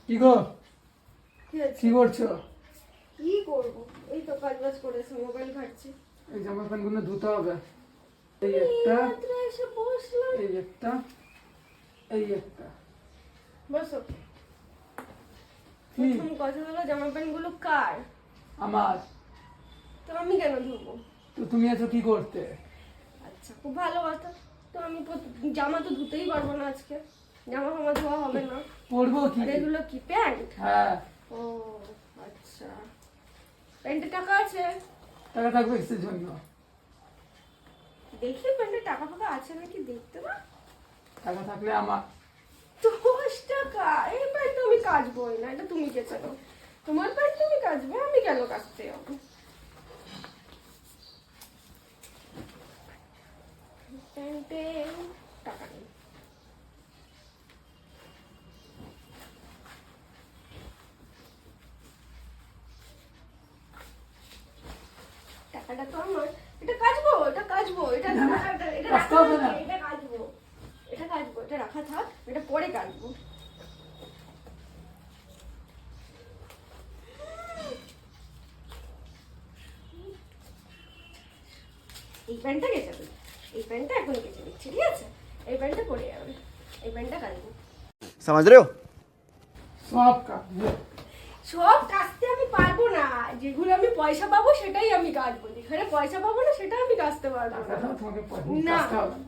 কি গো, কি করছো? কি করবো, এই তো কাজ বাজ করেছি, মোবাইল ঘাটছি। এই জামা প্যান্ট গুলো ধুতে হবে। এই একটা, এসে বসলাম। এই একটা, এই একটা। বসো। কি? প্রথম কথা হলো জামা প্যান্ট গুলো কার? আমার। তো আমি কেন ধোবো? তো তুমি আছো কি করতে? আচ্ছা, খুব ভালো কথা। তো আমি জামা তো ধুতেই পারবো না আজকে, জামা ফামা ধোয়া হবে না। পরবো কি? আর এগুলো কি প্যান্ট? হ্যাঁ। ও আচ্ছা, প্যান্টে টাকা আছে? টাকা থাকবে কিসের জন্য? দেখি প্যান্টে টাকা ফাকা আছে নাকি, দেখতে না। টাকা থাকলে আমার। 10 টাকা? এই প্যান্ট তো আমি কাচবোই না, এটা তুমি কেচেছো। তোমার প্যান্ট তুমি কাচবে, আমি কেন কাচতে যাবো? প্যান্টে টাকা নেই। টাকাটা তো আমার, এটা কাচবো, এটা কাচবো, এটা এটা কাচতে রাখা হবে না। থাক, এটা কাচবো, এটা কাচবো, এটা রাখা থাক, এটা পরে কাচবো। এই প্যান্টটা কেচে দিই, এই প্যান্টটা এখন কেচে দিচ্ছি, ঠিক আছে? এই প্যান্টটা পরে যাবে, এই প্যান্টটা কাচবো। समझ रहे हो? সব কাটবে। সব কাচতে আমি পারবো না, যেগুলো আমি পয়সা পাবো সেটাই আমি কাচবো, যেখানে পয়সা পাবো না সেটা আমি কাচতে পারবো টাকা না। দাও, তোমাকে না। কাচতে হবে না।